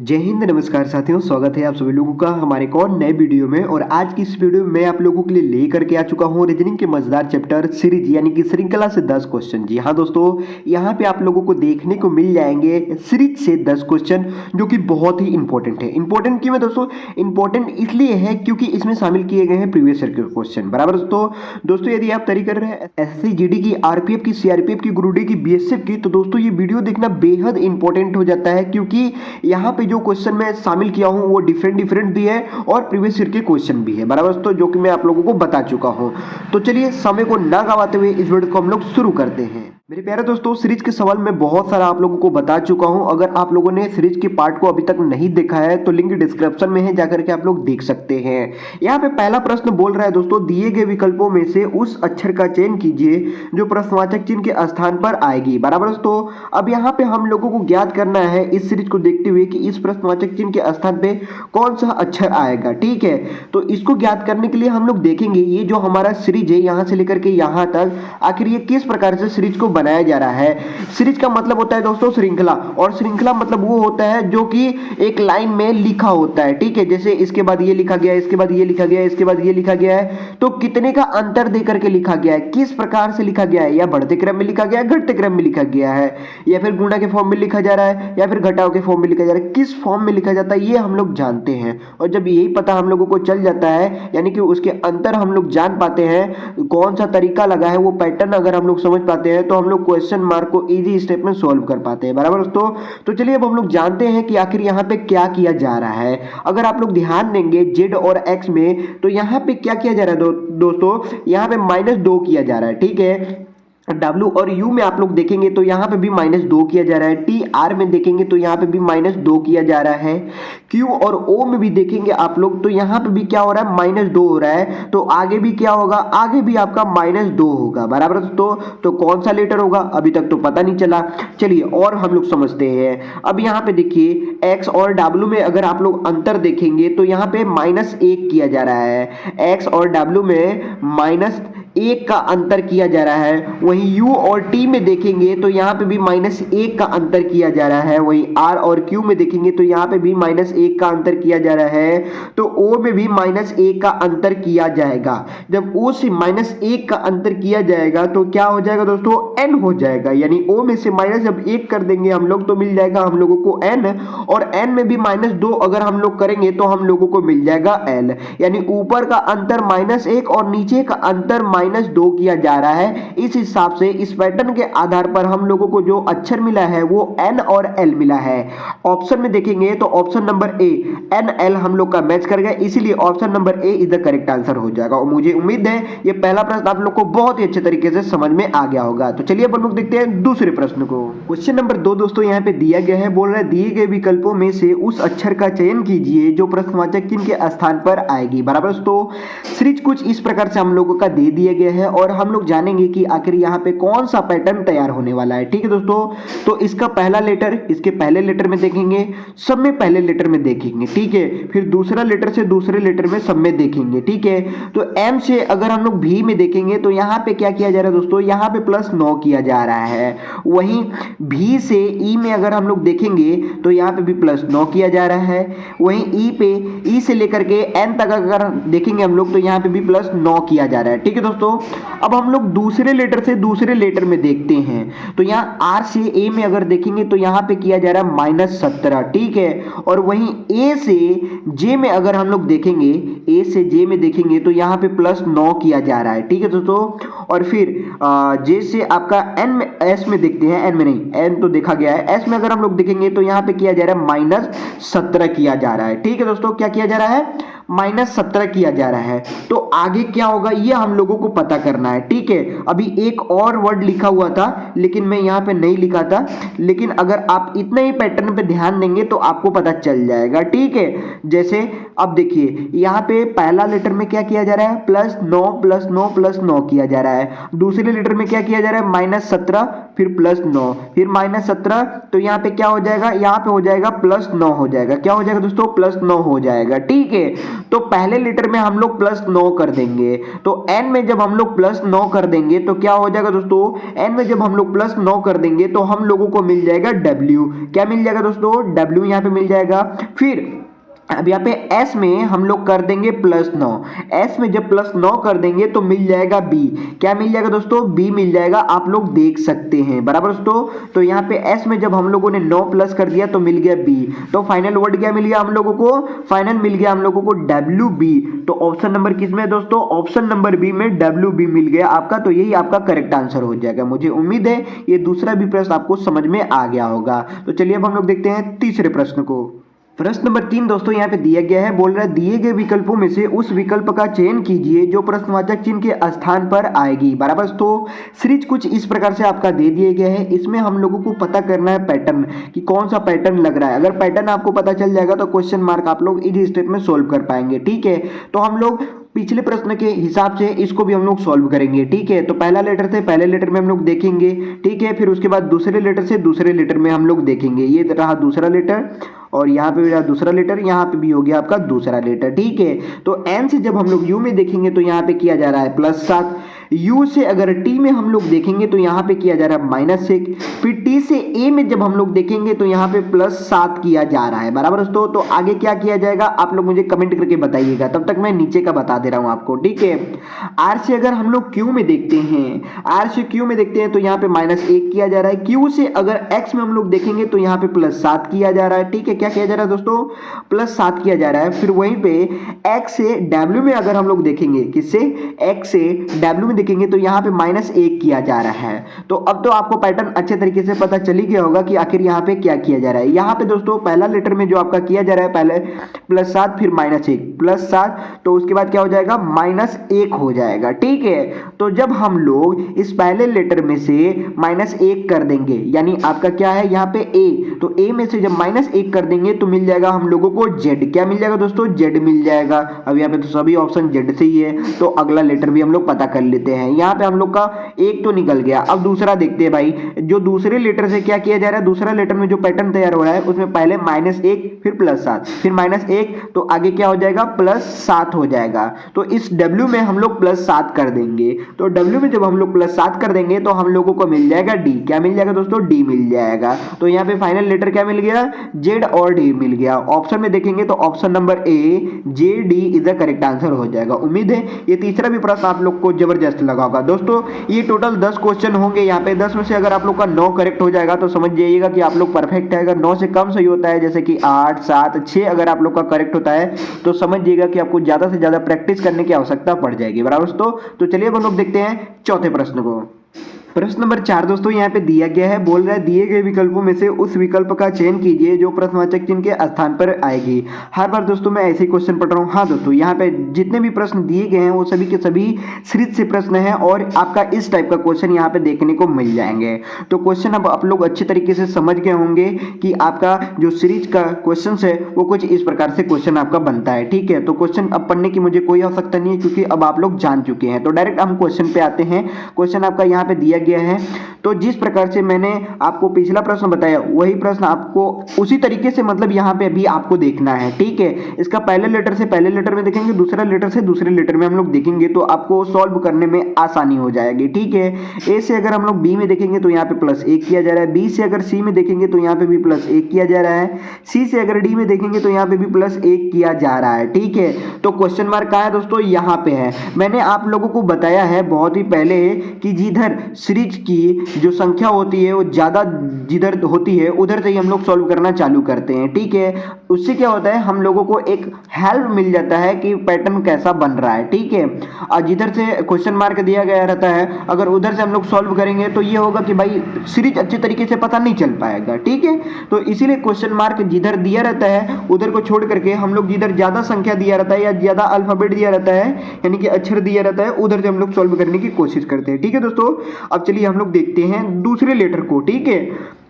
जय हिंद, नमस्कार साथियों। स्वागत है आप सभी लोगों का हमारे एक और नए वीडियो में। और आज की इस वीडियो में मैं आप लोगों के लिए लेकर के आ चुका हूं रीजनिंग के मजेदार चैप्टर सीरीज यानी कि श्रृंखला से 10 क्वेश्चन। जी हाँ दोस्तों, यहां पे आप लोगों को देखने को मिल जाएंगे सीरीज से 10 क्वेश्चन जो कि बहुत ही इंपॉर्टेंट है। इंपॉर्टेंट क्यों है दोस्तों? इंपॉर्टेंट इसलिए है क्योंकि इसमें शामिल किए गए हैं प्रीवियस ईयर के क्वेश्चन। बराबर दोस्तों यदि आप तैयारी कर रहे हैं एसएससी जीडी की, आरपीएफ की, सीआरपीएफ की, ग्रुप डी की, बीएसएफ की, तो दोस्तों ये वीडियो देखना बेहद इंपॉर्टेंट हो जाता है क्योंकि यहाँ पे जो क्वेश्चन मैं शामिल किया हूँ वो डिफरेंट भी है और प्रीवियस ईयर के क्वेश्चन भी है। बराबर दोस्तों, जो कि मैं आप लोगों को बता चुका हूँ। तो चलिए समय को ना गवाते हुए इस वीडियो को हम लोग शुरू करते हैं। मेरे प्यारे दोस्तों, सीरीज के सवाल में बहुत सारा आप लोगों को बता चुका हूं। अगर आप लोगों ने सीरीज के पार्ट को अभी तक नहीं देखा है तो लिंक डिस्क्रिप्शन में है, जाकर के आप लोग देख सकते हैं। यहाँ पे पहला प्रश्न बोल रहा है दोस्तों, दिए गए विकल्पों में से उस अक्षर का चयन कीजिए जो प्रश्नवाचक चिन्ह के स्थान पर आएगी। बराबर दोस्तों, अब यहाँ पे हम लोगों को ज्ञात करना है इस सीरीज को देखते हुए कि इस प्रश्नवाचक चिन्ह के स्थान पे कौन सा अक्षर आएगा। ठीक है, तो इसको ज्ञात करने के लिए हम लोग देखेंगे ये जो हमारा सीरीज है यहाँ से लेकर के यहाँ तक आखिर ये किस प्रकार से सीरीज को बनाया जा रहा है। सीरीज का मतलब होता है दोस्तों श्रृंखला, और श्रृंखला मतलब वो होता है जो कि एक लाइन में लिखा होता है। ठीक है, जैसे इसके बाद ये लिखा गया, इसके बाद ये लिखा गया, इसके बाद ये लिखा गया है, तो कितने का अंतर देकर के लिखा गया है, किस प्रकार से लिखा गया है, या बढ़ते क्रम में लिखा गया है, घटते क्रम में लिखा गया है, या फिर गुणा के फॉर्म में लिखा जा रहा है, या फिर घटाव के फॉर्म में लिखा जा रहा है, किस फॉर्म में लिखा जाता है ये हम लोग जानते हैं। और जब यही पता हम लोगों को चल जाता है, यानी कि उसके अंतर हम लोग जान पाते हैं, कौन सा तरीका लगा है, वो पैटर्न अगर हम लोग समझ पाते हैं, तो हम लोग क्वेश्चन मार्क को इजी स्टेप में सॉल्व कर पाते हैं। बराबर दोस्तों, तो चलिए अब हम लोग जानते हैं कि आखिर यहाँ पे क्या किया जा रहा है। अगर आप लोग ध्यान देंगे जेड और एक्स में, तो यहाँ पे क्या किया जा रहा है दोस्तों, यहाँ पे -2 किया जा रहा है। ठीक है, W और U में आप लोग देखेंगे तो यहाँ पे भी -2 किया जा रहा है। T R में देखेंगे तो यहाँ पे भी -2 किया जा रहा है। Q और O में भी देखेंगे आप लोग तो यहाँ पे भी क्या हो रहा है, -2 हो रहा है। तो आगे भी क्या होगा, आगे भी आपका -2 होगा। बराबर दोस्तों, तो कौन सा लेटर होगा अभी तक तो पता नहीं चला। चलिए और हम लोग समझते हैं। अब यहाँ पे देखिए X और W में अगर आप लोग अंतर देखेंगे तो यहाँ पे -1 किया जा रहा है। X और W में -1 का अंतर किया जा रहा है। वहीं U और T में देखेंगे तो यहाँ पे भी -1 का अंतर किया जा रहा है। वहीं R और Q में देखेंगे तो यहाँ पे भी -1 का अंतर किया जा रहा है। तो O में भी -1 का अंतर किया जाएगा। जब O से -1 का अंतर किया जाएगा तो क्या हो जाएगा दोस्तों, N हो जाएगा। यानी O में से माइनस जब 1 कर देंगे हम लोग तो मिल जाएगा हम लोगों को N, और N में भी -2 अगर हम लोग करेंगे तो हम लोगों को मिल जाएगा L। यानी ऊपर का अंतर -1 और नीचे का अंतर -2 किया जा रहा है। इस हिसाब से इस पैटर्न के आधार पर हम लोगों को जो अक्षर मिला है वो N और L मिला है। ऑप्शन में देखेंगे तो ऑप्शन नंबर ए NL हम लोग का मैच कर गया, इसीलिए option number A is the correct answer हो जाएगा। और मुझे उम्मीद है ये पहला प्रश्न आप लोग को बहुत ही अच्छे तरीके से समझ में आ गया होगा। तो चलिए अब हम लोग देखते हैं दूसरे प्रश्न को। क्वेश्चन नंबर 2 दोस्तों यहाँ पे दिया गया है, बोल रहा है दिए गए विकल्पों में से उस अक्षर का चयन कीजिए जो प्रश्नवाचक चिन्ह के स्थान पर आएगी। बराबर दोस्तों, सीरीज कुछ इस प्रकार से हम लोगों का दे दिया गया है और हम लोग जानेंगे कि आखिर यहाँ पे कौन सा पैटर्न तैयार होने वाला है। ठीक है दोस्तों, तो इसका पहला लेटर इसके पहले लेटर में देखेंगे, सब में पहले लेटर में देखेंगे। ठीक है, फिर दूसरा लेटर से दूसरे लेटर में सब में देखेंगे। ठीक है, तो M से अगर हम लोग V में देखेंगे तो यहाँ पे क्या किया जा रहा है दोस्तों, यहाँ पे +9 किया जा रहा है। वहीं V से E में अगर हम लोग देखेंगे तो यहाँ पे भी +9 किया जा रहा है। वहीं E से लेकर के N तक अगर देखेंगे हम लोग तो यहाँ पे भी +9 किया जा रहा है। ठीक है दोस्तों, अब हम लोग दूसरे लेटर से दूसरे लेटर में देखते हैं तो यहाँ R से A में अगर देखेंगे तो यहाँ पे किया जा रहा है -17। ठीक है, और वहीं A से J में अगर हम लोग देखेंगे, A से J में देखेंगे तो यहाँ पे +9 किया जा रहा है। ठीक है दोस्तों, और फिर J से आपका N में S में देखते हैं, N में नहीं, N तो देखा गया है, S में अगर हम लोग देखेंगे तो यहाँ पे किया जा रहा है -17 किया जा रहा है। ठीक है दोस्तों, क्या किया जा रहा है, -17 किया जा रहा है। तो आगे क्या होगा ये हम लोगों को पता करना है। ठीक है, अभी एक और वर्ड लिखा हुआ था लेकिन मैं यहाँ पे नहीं लिखा था, लेकिन अगर आप इतना ही पैटर्न पे ध्यान देंगे तो आपको पता चल जाएगा। ठीक है, जैसे अब देखिए यहाँ पे पहला लेटर में क्या किया जा रहा है, +9 किया जा रहा है। दूसरे लेटर में क्या किया जा रहा है, -17 फिर +9 फिर -17, तो यहाँ पे क्या हो जाएगा, यहाँ पे हो जाएगा +9 हो जाएगा। क्या हो जाएगा दोस्तों, +9 हो जाएगा। ठीक है, तो पहले लेटर में हम लोग +9 कर देंगे, तो n में जब हम लोग +9 कर देंगे तो क्या हो जाएगा दोस्तों, n में जब हम लोग +9 कर देंगे तो हम लोगों को मिल जाएगा W। क्या मिल जाएगा दोस्तों, W यहाँ पे मिल जाएगा। फिर अब यहाँ पे s में हम लोग कर देंगे +9, s में जब +9 कर देंगे तो मिल जाएगा b। क्या मिल जाएगा दोस्तों, b मिल जाएगा, आप लोग देख सकते हैं बराबर दोस्तों। तो यहाँ पे s में जब हम लोगों ने 9 प्लस कर दिया तो मिल गया b। तो फाइनल वर्ड क्या मिल गया हम लोगों को, फाइनल मिल गया हम लोगों को WB। तो ऑप्शन नंबर किस में है दोस्तों, ऑप्शन नंबर बी में WB मिल गया आपका। तो यही आपका करेक्ट आंसर हो जाएगा। मुझे उम्मीद है ये दूसरा भी प्रश्न आपको समझ में आ गया होगा। तो चलिए अब हम लोग देखते हैं तीसरे प्रश्न को। प्रश्न नंबर 3 दोस्तों यहाँ पे दिया गया है, बोल रहा है दिए गए विकल्पों में से उस विकल्प का चयन कीजिए जो प्रश्नवाचक चिन्ह के स्थान पर आएगी बराबर। तो सीरीज कुछ इस प्रकार से आपका दे दिया गया है। इसमें हम लोगों को पता करना है पैटर्न, कि कौन सा पैटर्न लग रहा है। अगर पैटर्न आपको पता चल जाएगा तो क्वेश्चन मार्क आप लोग इजी स्टेप में सोल्व कर पाएंगे। ठीक है, तो हम लोग पिछले प्रश्न के हिसाब से इसको भी हम लोग सॉल्व करेंगे। ठीक है, तो पहला लेटर से पहले लेटर में हम लोग देखेंगे। ठीक है, फिर उसके बाद दूसरे लेटर से दूसरे लेटर में हम लोग देखेंगे। ये रहा दूसरा लेटर और यहाँ पे भी रहा दूसरा लेटर, यहाँ पे भी हो गया आपका दूसरा लेटर। ठीक है, तो एन से जब हम लोग यू में देखेंगे तो यहाँ पे किया जा रहा है +7। यू से अगर टी में हम लोग देखेंगे तो यहाँ पे किया जा रहा है -6। फिर टी से ए में जब हम लोग देखेंगे तो यहाँ पे +7 किया जा रहा है बराबर दोस्तों। तो आगे क्या किया जाएगा आप लोग मुझे कमेंट करके बताइएगा, तब तक मैं नीचे का बता दे रहा हूँ आपको। ठीक है, आर से अगर हम लोग क्यू में देखते हैं, आर से क्यू में देखते हैं तो यहाँ पे -1 किया जा रहा है। क्यू से अगर एक्स में हम लोग देखेंगे तो यहाँ पे +7 किया जा रहा है। ठीक है, क्या किया जा रहा है दोस्तों, +7 किया जा रहा है। फिर वहीं पे एक्स से डब्ल्यू में अगर हम लोग देखेंगे, किससे, एक्स से डब्ल्यू में देखेंगे तो यहाँ पे -1 किया जा रहा है। तो अब तो आपको पैटर्न अच्छे तरीके से पता चल ही गया होगा कि आखिर यहाँ पे क्या किया जा रहा है। यहाँ पे दोस्तों पहला लेटर में जो आपका किया जा रहा है, पहले +7 फिर -1, +7 तो उसके बाद क्या हो जाएगा, -1 हो जाएगा। ठीक है, तो जब हम लोग इस पहले लेटर में से -1 कर देंगे, यानी आपका क्या है यहाँ पे a, तो a में से जब -1 कर देंगे तो मिल जाएगा हम लोगों को z। क्या मिल जाएगा दोस्तों, z मिल जाएगा। अब यहाँ पे तो सभी ऑप्शन z से ही है, तो अगला लेटर भी हम लोग पता कर लेते हैं। यहाँ पे हम लोग का एक तो निकल गया। अब दूसरा देखते हैं भाई, जो दूसरे लेटर से क्या किया जा रहा है, दूसरा लेटर में जो पैटर्न तैयार हो रहा है उसमें पहले -1 फिर +7 फिर -1 तो आगे क्या हो जाएगा, +7 हो जाएगा। तो इस W में हम लोग +7 कर देंगे। तो W में जब हम लोग +7 कर देंगे तो हम लोगों को मिल जाएगा D। क्या मिल जाएगा दोस्तों, D मिल जाएगा। तो यहाँ पे फाइनल लेटर क्या मिल गया, Z और D मिल गया। ऑप्शन में देखेंगे तो option number A JD is the correct answer हो जाएगा। उम्मीद है ये तीसरा भी प्रश्न आप लोग को जबरदस्त लगा होगा। दोस्तों ये टोटल 10 क्वेश्चन होंगे। यहाँ पे 10 में से अगर आप लोग का 9 करेक्ट हो जाएगा तो समझ जाइएगा कि आप लोग परफेक्ट है। अगर 9 से कम सही होता है, जैसे कि 8, 7, 6 अगर आप लोग का करेक्ट होता है तो समझ जाइएगा कि आपको ज्यादा से ज्यादा प्रैक्टिस करने की आवश्यकता पड़ जाएगी बराबर दोस्तों। तो चलिए अब हम लोग देखते हैं चौथे प्रश्न को। प्रश्न नंबर 4 दोस्तों यहाँ पे दिया गया है, बोल रहा है दिए गए विकल्पों में से उस विकल्प का चयन कीजिए जो प्रश्नवाचक चिन्ह के स्थान पर आएगी। हर बार दोस्तों मैं ऐसे ही क्वेश्चन पढ़ रहा हूँ। हाँ दोस्तों, यहाँ पे जितने भी प्रश्न दिए गए हैं वो सभी के सभी सीरीज से प्रश्न हैं और आपका इस टाइप का क्वेश्चन यहाँ पे देखने को मिल जाएंगे। तो क्वेश्चन अब आप लोग अच्छे तरीके से समझ गए होंगे कि आपका जो सीरीज का क्वेश्चन है वो कुछ इस प्रकार से क्वेश्चन आपका बनता है। ठीक है, तो क्वेश्चन अब पढ़ने की मुझे कोई आवश्यकता नहीं है क्योंकि अब आप लोग जान चुके हैं। तो डायरेक्ट हम क्वेश्चन पे आते हैं। क्वेश्चन आपका यहाँ पे दिया गया है, तो जिस प्रकार से मैंने आपको पिछला प्रश्न बताया वही प्रश्न आपको उसी तरीके से मतलब यहाँ पे अभी आपको देखना है। ठीक है, इसका पहले लेटर से पहले लेटर में देखेंगे, दूसरा लेटर से दूसरे लेटर में हम लोग देखेंगे तो आपको सॉल्व करने में आसानी हो जाएगी। ठीक है, ए से अगर हम लोग बी में देखेंगे तो यहाँ पे +1 किया जा रहा है। बी से अगर सी में देखेंगे तो यहाँ पे भी +1 किया जा रहा है। सी से अगर डी में देखेंगे तो यहाँ पे भी +1 किया जा रहा है। ठीक है, तो क्वेश्चन मार्क कहाँ है दोस्तों, यहाँ पे है। मैंने आप लोगों को बताया है बहुत ही पहले कि जिधर सीरीज की जो संख्या होती है वो ज्यादा जिधर होती है उधर से ही हम लोग सॉल्व करना चालू करते हैं। ठीक है, उससे क्या होता है हम लोगों को एक हेल्प मिल जाता है कि पैटर्न कैसा बन रहा है। ठीक है, और जिधर से क्वेश्चन मार्क दिया गया रहता है अगर उधर से हम लोग सॉल्व करेंगे तो ये होगा कि भाई सीरीज अच्छे तरीके से पता नहीं चल पाएगा। ठीक है, तो इसीलिए क्वेश्चन मार्क जिधर दिया रहता है उधर को छोड़ करके हम लोग जिधर ज्यादा संख्या दिया रहता है या ज्यादा अल्फाबेट दिया रहता है यानी कि अक्षर दिया रहता है उधर से हम लोग सॉल्व करने की कोशिश करते हैं। ठीक है दोस्तों, अब चलिए हम लोग देखते हैं दूसरे लेटर को। ठीक है,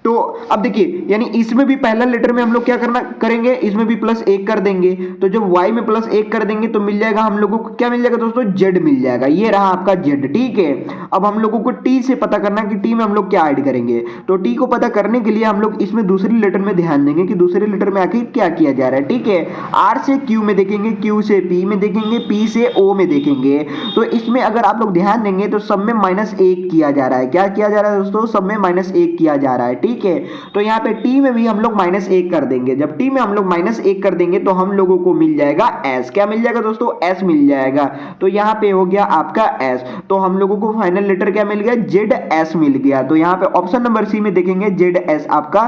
तो अब देखिए यानी इसमें भी पहला लेटर में हम लोग क्या करना करेंगे, इसमें भी +1 कर देंगे। तो जब y में +1 कर देंगे तो मिल जाएगा हम लोगों को, क्या मिल जाएगा दोस्तों, z मिल जाएगा। ये रहा आपका z, ठीक है। अब हम लोगों को t से पता करना कि t में हम लोग क्या ऐड करेंगे। तो t को पता करने के लिए हम लोग इसमें दूसरे लेटर में ध्यान देंगे कि दूसरे लेटर में आखिर क्या किया जा रहा है, ठीक है। r से q में देखेंगे, q से p में देखेंगे, p से o में देखेंगे। तो इसमें अगर आप लोग ध्यान देंगे तो सब में -1 किया जा रहा है। क्या किया जा रहा है दोस्तों, सब में -1 किया जा रहा है, ठीक है। तो यहाँ पे t में भी हम लोग -1 कर देंगे। जब t में हम लोग -1 कर देंगे तो हम लोगों को मिल जाएगा s। क्या मिल जाएगा दोस्तों, s मिल जाएगा। तो यहाँ पे हो गया आपका s। तो हम लोगों को फाइनल लेटर क्या मिल गया, ZS मिल गया। तो यहाँ पे ऑप्शन नंबर सी में देखेंगे ZS आपका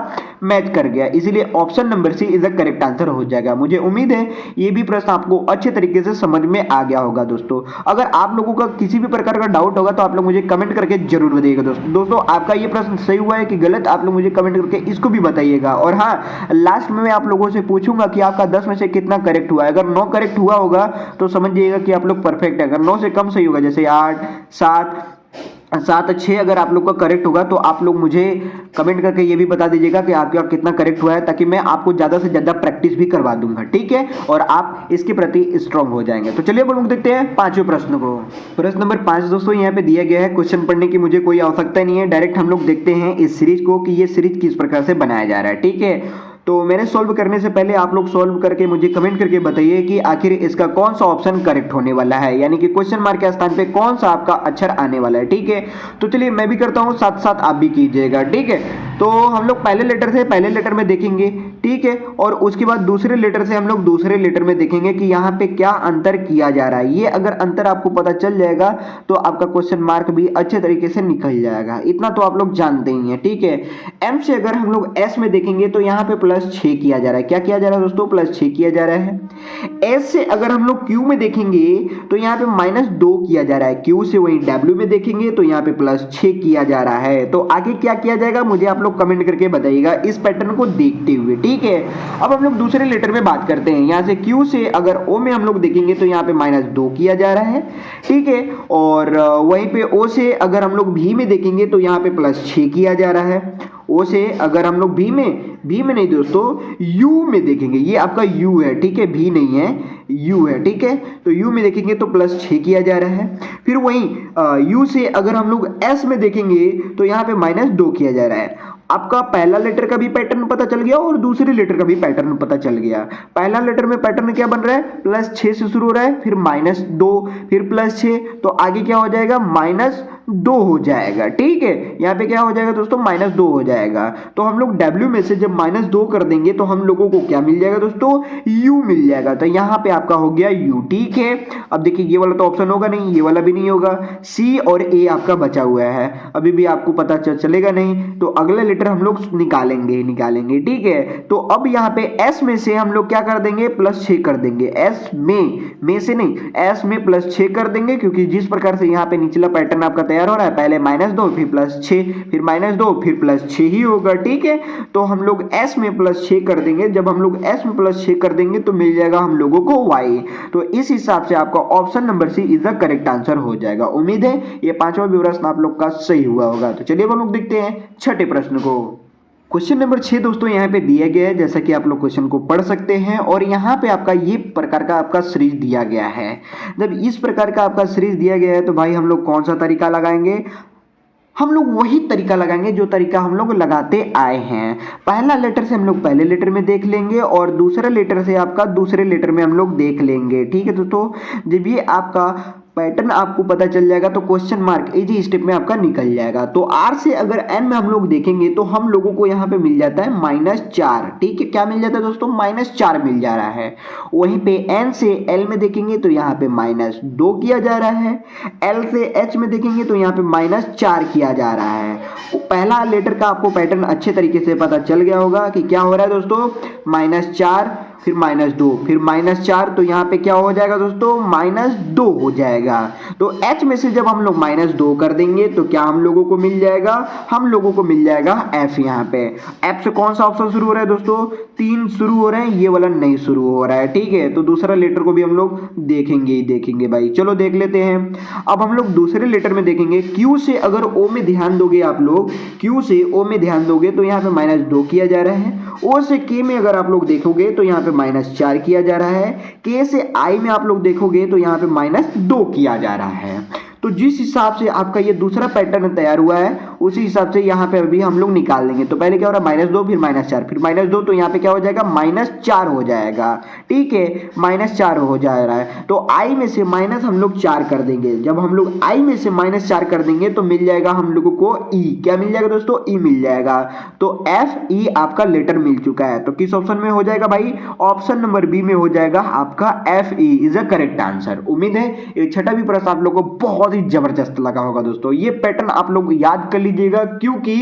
मैच कर गया, इसलिए option number C is the correct answer हो जाएगा। मुझे उम्मीद है ये भी प्रश्न आपको अच्छे तरीके से समझ में आ गया होगा दोस्तों। अगर आप लोगों का किसी भी प्रकार का डाउट होगा तो आप लोग मुझे कमेंट करके जरूर बताइएगा दोस्तों। आपका ये प्रश्न सही हुआ है कि गलत, आप लोग मुझे कमेंट करके इसको भी बताइएगा। और हाँ, लास्ट में मैं आप लोगों से पूछूंगा कि आपका 10 में से कितना करेक्ट हुआ है। अगर 9 करेक्ट हुआ होगा तो समझिएगा कि आप लोग परफेक्ट है। अगर 9 से कम सही होगा, जैसे 8, 7, 6 अगर आप लोग का करेक्ट होगा तो आप लोग मुझे कमेंट करके ये भी बता दीजिएगा कि आपका कितना करेक्ट हुआ है, ताकि मैं आपको ज़्यादा से ज़्यादा प्रैक्टिस भी करवा दूंगा, ठीक है। और आप इसके प्रति स्ट्रांग हो जाएंगे। तो चलिए हम लोग देखते हैं पांचवें प्रश्न को। प्रश्न नंबर 5 दोस्तों यहाँ पे दिया गया है। क्वेश्चन पढ़ने की मुझे कोई आवश्यकता नहीं है, डायरेक्ट हम लोग देखते हैं इस सीरीज को कि ये सीरीज किस प्रकार से बनाया जा रहा है, ठीक है। तो मैंने सॉल्व करने से पहले आप लोग सॉल्व करके मुझे कमेंट करके बताइए कि आखिर इसका कौन सा ऑप्शन करेक्ट होने वाला है, यानी कि क्वेश्चन मार्क के स्थान पे कौन सा आपका अक्षर आने वाला है, ठीक है। तो चलिए मैं भी करता हूं, साथ साथ आप भी कीजिएगा, ठीक है। तो हम लोग पहले लेटर से पहले लेटर में देखेंगे, ठीक है। और उसके बाद दूसरे लेटर से हम लोग दूसरे लेटर में देखेंगे कि यहाँ पे क्या अंतर किया जा रहा है। ये अगर अंतर आपको पता चल जाएगा तो आपका क्वेश्चन मार्क भी अच्छे तरीके से निकल जाएगा। इतना तो आप लोग जानते ही हैं, ठीक है। एम से अगर हम लोग एस में देखेंगे तो यहाँ पे +6 किया जा रहा है। क्या किया जा रहा है दोस्तों, +6 किया जा रहा है। एस से अगर हम लोग क्यू में देखेंगे तो यहाँ पे -2 किया जा रहा है। क्यू से वही डब्ल्यू में देखेंगे तो यहाँ पे +6 किया जा रहा है। तो आगे क्या किया जाएगा मुझे आप लोग कमेंट करके बताइएगा इस पैटर्न को देखते हुए, ठीक है। अब हम लोग दूसरे लेटर में बात करते हैं। यहाँ से क्यू से अगर ओ में हम लोग देखेंगे तो यहाँ पे -2 किया जा रहा है, ठीक है। और वहीं पे ओ से अगर हम लोग भी में देखेंगे तो यहाँ पे +6 किया जा रहा है। ओ से अगर हम लोग भी में नहीं दोस्तों, यू में देखेंगे, ये आपका यू है, ठीक है, भी नहीं है, यू है, ठीक है। तो यू में देखेंगे तो +6 किया जा रहा है। फिर वहीं यू से अगर हम लोग एस में देखेंगे तो यहाँ पे -2 किया जा रहा है। आपका पहला लेटर का भी पैटर्न पता चल गया और दूसरे लेटर का भी पैटर्न पता चल गया। पहला लेटर में पैटर्न क्या बन रहा है, +6 से शुरू हो रहा है, फिर -2, फिर +6, तो आगे क्या हो जाएगा, -2 हो जाएगा, ठीक है। यहाँ पे क्या हो जाएगा दोस्तों, -2 हो जाएगा। तो हम लोग W में से जब -2 कर देंगे तो हम लोगों को क्या मिल जाएगा दोस्तों, U मिल जाएगा। तो यहाँ पे आपका हो गया U, ठीक है। अब देखिए ये वाला तो ऑप्शन होगा नहीं, ये वाला भी नहीं होगा, C और A आपका बचा हुआ है। अभी भी आपको पता चलेगा नहीं, तो अगला लेटर हम लोग निकालेंगे, ठीक है। तो अब यहाँ पे S में से हम लोग क्या कर देंगे, +6 कर देंगे। S में से नहीं, S में +6 कर देंगे, क्योंकि जिस प्रकार से यहाँ पे निचला पैटर्न आपका तैयार हो रहा है, पहले -2 फिर +6 फिर -2 फिर +6 ही होगा, ठीक है। तो हम लोग S में +6 कर देंगे। जब हम लोग S में +6 कर देंगे तो मिल जाएगा हम लोगों को Y। तो इस हिसाब से आपका option number C is the correct answer हो जाएगा। उम्मीद है ये पांचवा भी प्रश्न आप लोग का सही हुआ होगा। तो चलिए हम लोग देखते हैं छठे प्रश्न को। क्वेश्चन नंबर 6 दोस्तों यहाँ पे दिया गया है, जैसा कि आप लोग क्वेश्चन को पढ़ सकते हैं। और यहाँ पे आपका ये प्रकार का आपका सीरीज दिया गया है। जब इस प्रकार का आपका सीरीज दिया गया है तो भाई हम लोग कौन सा तरीका लगाएंगे, हम लोग वही तरीका लगाएंगे जो तरीका हम लोग लगाते आए हैं। पहला लेटर से हम लोग पहले लेटर में देख लेंगे और दूसरा लेटर से आपका दूसरे लेटर में हम लोग देख लेंगे, ठीक है दोस्तों। जब ये आपका पैटर्न आपको पता चल जाएगा तो क्वेश्चन मार्क इजी स्टेप में आपका निकल जाएगा। तो R से अगर N में हम लोग देखेंगे तो हम लोगों को यहाँ पे मिल जाता है -4, ठीक है। क्या मिल जाता है दोस्तों, -4 मिल जा रहा है। वहीं पे N से L में देखेंगे तो यहाँ पे -2 किया जा रहा है। L से H में देखेंगे तो यहाँ पे -4 किया जा रहा है। पहला लेटर का आपको पैटर्न अच्छे तरीके से पता चल गया होगा कि क्या हो रहा है दोस्तों, -4। फिर -2, फिर -4, तो यहाँ पे क्या हो जाएगा दोस्तों, -2 हो जाएगा। तो h में से जब हम लोग -2 कर देंगे तो क्या हम लोगों को मिल जाएगा, हम लोगों को मिल जाएगा f। यहाँ पे f से कौन सा ऑप्शन शुरू हो रहा है दोस्तों, 3 शुरू हो रहे हैं, ये वाला नहीं शुरू हो रहा है, ठीक है। तो दूसरा लेटर को भी हम लोग देखेंगे ही देखेंगे भाई, चलो देख लेते हैं। अब हम लोग दूसरे लेटर में देखेंगे, q से अगर o में ध्यान दोगे आप लोग, q से o में ध्यान दोगे तो यहाँ पे -2 किया जा रहा है। o से k में अगर आप लोग देखोगे तो यहाँ पे -4 किया जा रहा है। k से i में आप लोग देखोगे तो यहाँ पे -2 किया जा रहा है। तो जिस हिसाब से आपका ये दूसरा पैटर्न तैयार हुआ है उसी हिसाब से यहाँ पे अभी हम लोग निकाल देंगे। तो पहले क्या हो रहा है, -2 फिर -4 फिर -2, तो यहाँ पे क्या हो जाएगा, -4 हो जाएगा, ठीक है, -4 हो जा रहा है। तो i में से माइनस हम लोग 4 कर देंगे। जब हम लोग i में से -4 कर देंगे तो मिल जाएगा हम लोगों को e, क्या मिल जाएगा दोस्तों, e मिल जाएगा। तो f e आपका लेटर मिल चुका है। तो किस ऑप्शन में हो जाएगा भाई, ऑप्शन नंबर बी में हो जाएगा आपका f e is a correct answer. उम्मीद है ये छठा भी प्रश्न आप लोगों को बहुत ही जबरदस्त लगा होगा दोस्तों। ये पैटर्न आप लोग याद कर लीजिएगा क्योंकि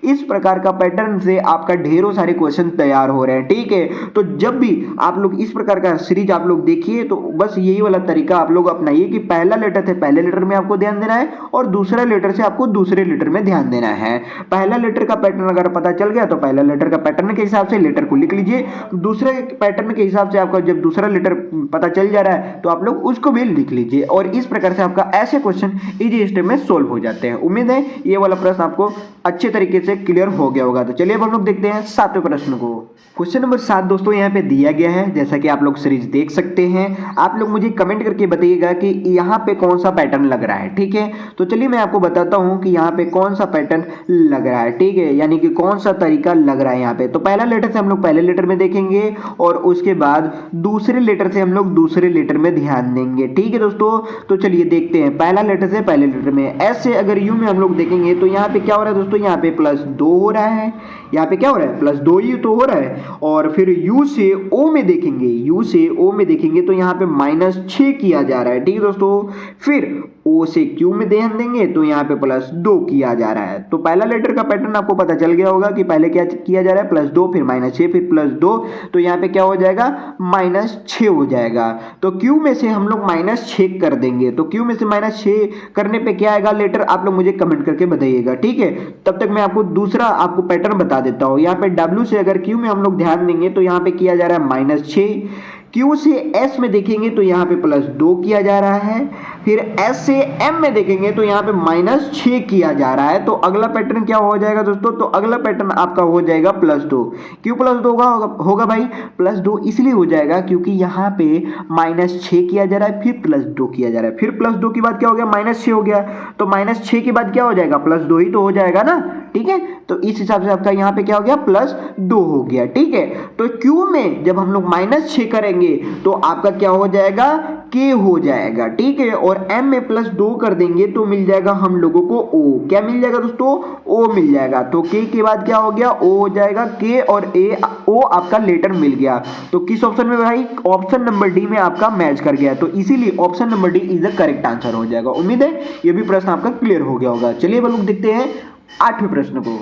इस प्रकार का पैटर्न से आपका ढेरों सारे क्वेश्चन तैयार हो रहे हैं, ठीक है। तो जब भी आप लोग इस प्रकार का सीरीज आप लोग देखिए तो बस यही वाला तरीका आप लोग अपनाइए कि पहला लेटर से पहले लेटर में आपको ध्यान देना है और दूसरा लेटर से आपको दूसरे लेटर में ध्यान देना है। पहला लेटर का पैटर्न अगर पता चल गया तो पहला लेटर का पैटर्न के हिसाब से लेटर को लिख लीजिए, दूसरे पैटर्न के हिसाब से आपका जब दूसरा लेटर पता चल जा रहा है तो आप लोग उसको भी लिख लीजिए और इस प्रकार से आपका ऐसे क्वेश्चन इजी स्टेप में सोल्व हो जाते हैं। उम्मीद है ये वाला प्रश्न आपको अच्छे तरीके से क्लियर हो गया होगा। तो चलिए अब हम लोग देखते हैं सातवें प्रश्न को। क्वेश्चन नंबर 7 दोस्तों यहाँ पे दिया गया है, जैसा कि आप लोग सीरीज देख सकते हैं। आप लोग मुझे कमेंट करके बताइएगा कि यहाँ पे कौन सा पैटर्न लग रहा है, ठीक है। तो चलिए मैं आपको बताता हूँ कि यहाँ पे कौन सा पैटर्न लग रहा है, ठीक है, यानी कि कौन सा तरीका लग रहा है यहाँ पे। तो पहला लेटर से हम लोग पहले लेटर में देखेंगे और उसके बाद दूसरे लेटर से हम लोग दूसरे लेटर में ध्यान देंगे, ठीक है दोस्तों। तो चलिए देखते हैं, पहला लेटर से पहले लेटर में एस से अगर यू में हम लोग देखेंगे तो यहाँ पे क्या हो रहा है दोस्तों, यहाँ पे +2 हो रहा है, यहाँ पे क्या हो रहा है, +2 ही तो हो रहा है। और फिर u से o में देखेंगे, u से o में देखेंगे तो यहाँ पे -6 किया जा रहा है, ठीक है दोस्तों। फिर o से q में ध्यान देंगे तो यहाँ पे +2 किया जा रहा है। तो पहला लेटर का पैटर्न आपको पता चल गया होगा कि पहले क्या किया जा रहा है, +2 फिर -6 फिर +2, तो यहाँ पे क्या हो जाएगा, -6 हो जाएगा। तो q में से हम लोग -6 कर देंगे। तो q में से -6 करने पे क्या आएगा लेटर, आप लोग मुझे कमेंट करके बताइएगा, ठीक है। तब तक मैं आपको दूसरा आपको पैटर्न बता देता हूँ। यहाँ पे w से अगर q में हम लोग ध्यान देंगे तो यहाँ पे किया जा रहा है -6। Q से S में देखेंगे तो यहाँ पे +2 किया जा रहा है। फिर S से M में देखेंगे तो यहाँ पे -6 किया जा रहा है। तो अगला पैटर्न क्या हो जाएगा दोस्तों, तो अगला पैटर्न आपका हो जाएगा +2। क्यों +2 होगा भाई, +2 इसलिए हो जाएगा क्योंकि यहाँ पे -6 किया जा रहा है, फिर +2 किया जा रहा है, फिर +2 के बाद क्या हो गया, -6 हो गया। तो -6 के बाद क्या हो जाएगा, +2 ही तो हो जाएगा ना, ठीक है। तो इस हिसाब से आपका यहाँ पे क्या हो गया, +2 हो गया, ठीक है। तो Q में जब हम लोग -6 करेंगे तो आपका क्या हो जाएगा, K हो जाएगा, ठीक है। और M में +2 कर देंगे तो मिल जाएगा हम लोगों को O। क्या मिल जाएगा दोस्तों, O मिल जाएगा। तो K के बाद क्या हो गया, O हो जाएगा। K और O आपका लेटर मिल गया। तो किस ऑप्शन में भाई, ऑप्शन नंबर डी में आपका मैच कर गया। तो इसीलिए option number D is the correct answer हो जाएगा। उम्मीद है ये भी प्रश्न आपका क्लियर हो गया होगा। चलिए हम लोग देखते हैं 8वें प्रश्न को।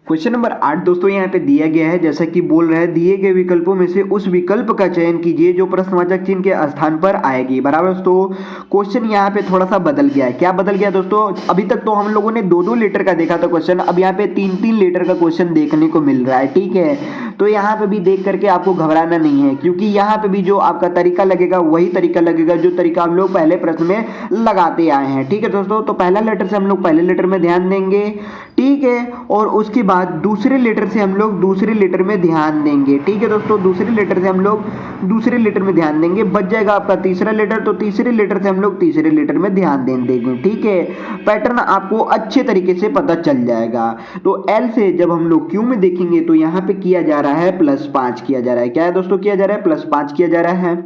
क्वेश्चन नंबर 8 दोस्तों यहाँ पे दिया गया है, जैसा कि बोल रहा है, दिए गए विकल्पों में से उस विकल्प का चयन कीजिए जो प्रश्नवाचक चिन्ह के स्थान पर आएगी, बराबर दोस्तों। क्वेश्चन यहाँ पे थोड़ा सा बदल गया है। क्या बदल गया दोस्तों, अभी तक तो हम लोगों ने 2-2 लेटर का देखा था क्वेश्चन, अब यहाँ पे 3-3 लेटर का क्वेश्चन देखने को मिल रहा है, ठीक है। तो यहाँ पे भी देख करके आपको घबराना नहीं है, क्योंकि यहाँ पे भी जो आपका तरीका लगेगा वही तरीका लगेगा जो तरीका हम लोग पहले प्रश्न में लगाते आए हैं, ठीक है दोस्तों। तो पहला लेटर से हम लोग पहले लेटर में ध्यान देंगे, ठीक है, और उसके बाद दूसरे लेटर से हम लोग दूसरे लेटर में ध्यान देंगे, ठीक है दोस्तों। दूसरे लेटर से हम लोग दूसरे लेटर में ध्यान देंगे, बच जाएगा आपका तीसरा लेटर, तो तीसरे लेटर से हम लोग तीसरे लेटर में ध्यान देंगे, ठीक है। पैटर्न आपको अच्छे तरीके से पता चल जाएगा। तो L से जब हम लोग Q में देखेंगे तो यहाँ पे किया जा रहा है +5 किया जा रहा है। क्या है दोस्तों, किया जा रहा है +5 किया जा रहा है।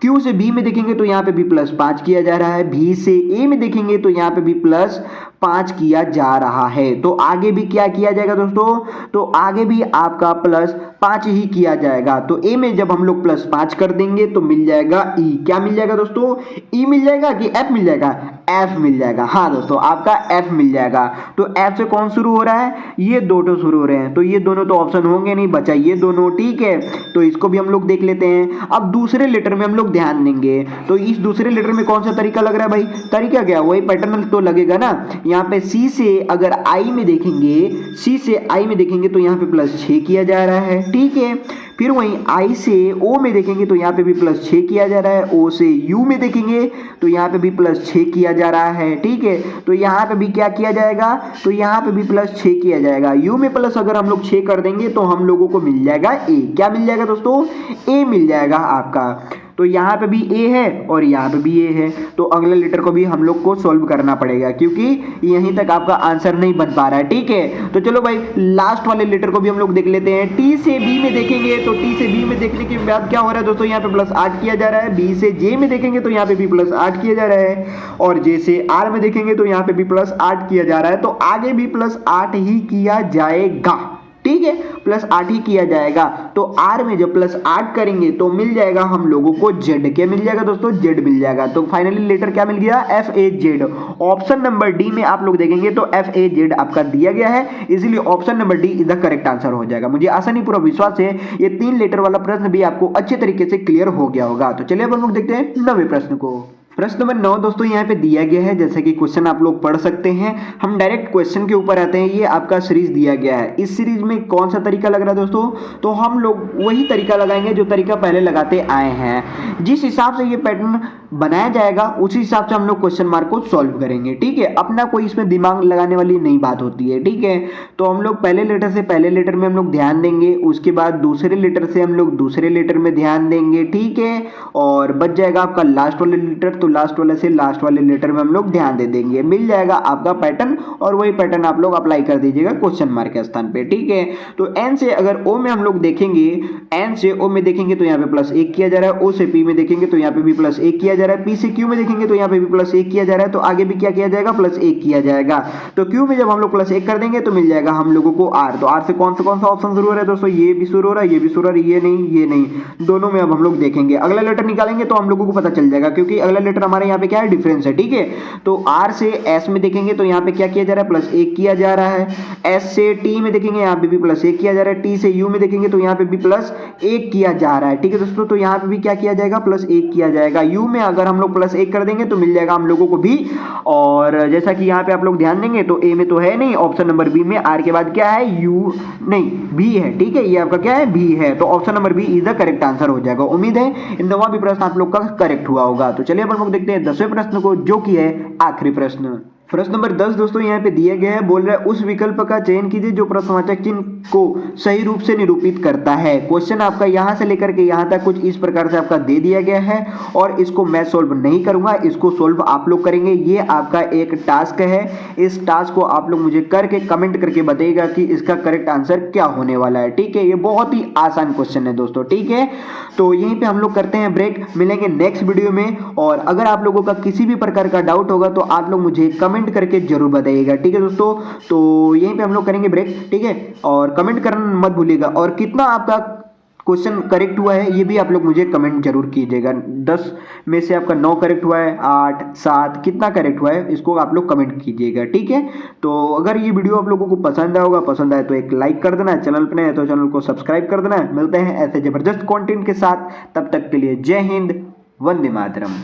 Q से B में देखेंगे तो यहाँ पे भी +5 किया जा रहा है। B से A में देखेंगे तो यहाँ पे भी +5 किया जा रहा है। तो आगे भी क्या किया जाएगा दोस्तों, तो आगे भी आपका 5 ही किया जाएगा। तो ए में जब हम लोग प्लस 5 कर देंगे तो मिल जाएगा ई। क्या मिल जाएगा दोस्तों? ई मिल जाएगा कि एफ मिल जाएगा? एफ मिल जाएगा। हाँ दोस्तों, आपका एफ मिल जाएगा। तो एफ से कौन शुरू हो रहा है? ये दो तो शुरू हो रहे हैं, तो ये दोनों तो ऑप्शन होंगे नहीं, बचा ये दोनों। ठीक है, तो इसको भी हम लोग देख लेते हैं। अब दूसरे लेटर में हम लोग ध्यान देंगे, तो इस दूसरे लेटर में कौन सा तरीका लग रहा है भाई? तरीका क्या? वही पैटर्न तो लगेगा ना। यहाँ पे सी से अगर आई में देखेंगे, सी से आई में देखेंगे तो यहाँ पे +6 किया जा रहा है। ठीक है, फिर वहीं आई से ओ में देखेंगे तो यहाँ पे भी +6 किया जा रहा है। ओ से यू में देखेंगे तो यहाँ पे भी +6 किया जा रहा है। ठीक है, तो यहाँ पे भी क्या किया जाएगा? तो यहाँ पे भी +6 किया जाएगा। यू में प्लस अगर हम लोग 6 कर देंगे तो हम लोगों को मिल जाएगा ए। क्या मिल जाएगा दोस्तों? ए मिल जाएगा आपका। तो यहाँ पे भी ए है और यहाँ पे भी ए है, तो अगले लेटर को भी हम लोग को सॉल्व करना पड़ेगा क्योंकि यहीं तक आपका आंसर नहीं बन पा रहा है। ठीक है, तो चलो भाई लास्ट वाले लेटर को भी हम लोग देख लेते हैं। टी से बी में देखेंगे तो टी से बी में देखने के बाद क्या हो रहा है दोस्तों? यहाँ पे +8 किया जा रहा है। बी से जे में देखेंगे तो यहाँ पे भी +8 किया जा रहा है, और जे से आर में देखेंगे तो यहाँ पे भी +8 किया जा रहा है। तो आगे भी +8 ही किया जाएगा। ठीक है, +8 ही किया जाएगा। तो आर में जब +8 करेंगे तो मिल जाएगा हम लोगों को जेड। क्या मिल जाएगा दोस्तों? जेड मिल जाएगा। तो फाइनली लेटर क्या मिल गया? FAZ। ऑप्शन नंबर डी में आप लोग देखेंगे तो FAZ आपका दिया गया है, इसीलिए option number D is the correct answer हो जाएगा। मुझे आशा नहीं पूरा विश्वास है ये 3 लेटर वाला प्रश्न भी आपको अच्छे तरीके से क्लियर हो गया होगा। तो चलिए अब हम लोग देखते हैं 9वें प्रश्न को। प्रश्न नंबर 9 दोस्तों यहाँ पे दिया गया है, जैसे कि क्वेश्चन आप लोग पढ़ सकते हैं। हम डायरेक्ट क्वेश्चन के ऊपर आते हैं। ये आपका सीरीज दिया गया है, इस सीरीज में कौन सा तरीका लग रहा है दोस्तों? तो हम लोग वही तरीका लगाएंगे जो तरीका पहले लगाते आए हैं। जिस हिसाब से ये पैटर्न बनाया जाएगा उसी हिसाब से हम लोग क्वेश्चन मार्क को सॉल्व करेंगे। ठीक है, अपना कोई इसमें दिमाग लगाने वाली नई बात होती है। ठीक है, तो हम लोग पहले लेटर से पहले लेटर में हम लोग ध्यान देंगे, उसके बाद दूसरे लेटर से हम लोग दूसरे लेटर में ध्यान देंगे। ठीक है, और बच जाएगा आपका लास्ट वाले लेटर, तो लास्ट वाले से लास्ट वाले लेटर में हम लोग ध्यान दे देंगे। मिल जाएगा आपका पैटर्न, और वही पैटर्न आप लोग अप्लाई कर दीजिएगा क्वेश्चन मार्क के स्थान पे। ठीक है, तो एन से अगर ओ में हम लोग देखेंगे, एन से ओ में देखेंगे तो यहाँ पे +1 किया जा रहा है। ओ से पी में देखेंगे तो यहाँ पे भी +1 किया जा रहा है। पी से क्यू में देखेंगे तो यहाँ पे भी +1 किया जा रहा है। तो आगे भी क्या किया जाएगा? +1 किया जाएगा। तो क्यू में जब हम लोग +1 कर देंगे तो मिल जाएगा हम लोगों को आर। तो आर से कौन सा ऑप्शन शुरू हो रहा है दोस्तों? ये भी शुरू हो रहा है, ये भी शुरू हो रहा है, ये नहीं, ये नहीं, दोनों में अब हम लोग देखेंगे। अगला लेटर निकालेंगे तो हम लोगों को पता चल जाएगा, क्योंकि अगला लेटर हमारे यहाँ पे क्या है? डिफरेंस है। ठीक है, तो आर से एस में देखेंगे तो यहाँ पे क्या किया जा रहा है? +1 किया जा रहा है। एस से टी में देखेंगे यहाँ पे भी +1 किया जा रहा है। टी से यू में देखेंगे तो यहाँ पे भी +1 किया जा रहा है। ठीक है दोस्तों, तो यहाँ पे भी क्या किया जाएगा? +1 किया जाएगा। यू में अगर हम लोग +1 कर देंगे तो मिल जाएगा हम लोगों को भी। और जैसा कि यहाँ पे आप लोग ध्यान देंगे तो ए में तो है नहीं, ऑप्शन नंबर बी में आर के बाद क्या है? यू नहीं, बी है। ठीक है, ये आपका क्या है? बी है। तो option number B is the correct answer हो जाएगा। उम्मीद है इन 9वां भी प्रश्न आप लोग का करेक्ट हुआ होगा। तो चलिए अपन लोग देखते हैं 10वें प्रश्न को, जो कि है आखिरी प्रश्न। प्रश्न नंबर 10 दोस्तों यहाँ पे दिया गया है, बोल रहा है उस विकल्प का चयन कीजिए जो प्रश्नवाचक चिन्ह को सही रूप से निरूपित करता है। क्वेश्चन आपका यहाँ से लेकर के यहाँ तक कुछ इस प्रकार से आपका दे दिया गया है, और इसको मैं सोल्व नहीं करूंगा, इसको सोल्व आप लोग करेंगे। ये आपका एक टास्क है, इस टास्क को आप लोग मुझे करके कमेंट करके बताइएगा कि इसका करेक्ट आंसर क्या होने वाला है। ठीक है, ये बहुत ही आसान क्वेश्चन है दोस्तों। ठीक है, तो यहीं पे हम लोग करते हैं ब्रेक, मिलेंगे नेक्स्ट वीडियो में। और अगर आप लोगों का किसी भी प्रकार का डाउट होगा तो आप लोग मुझे कमेंट करके जरूर बताइएगा। ठीक है दोस्तों, तो यहीं पे हम लोग करेंगे ब्रेक। ठीक है, और कमेंट करना मत भूलिएगा, और कितना आपका क्वेश्चन करेक्ट हुआ है ये भी आप लोग मुझे कमेंट जरूर कीजिएगा। 10 में से आपका 9 करेक्ट हुआ है, 8, 7 कितना करेक्ट हुआ है इसको आप लोग कमेंट कीजिएगा। ठीक है, तो अगर ये वीडियो आप लोगों को पसंद आया होगा, पसंद आए तो एक लाइक कर देना, चैनल पर नए हैं तो चैनल को सब्सक्राइब कर देना। मिलते हैं ऐसे जबरदस्त कंटेंट के साथ, तब तक के लिए जय हिंद, वंदे मातरम।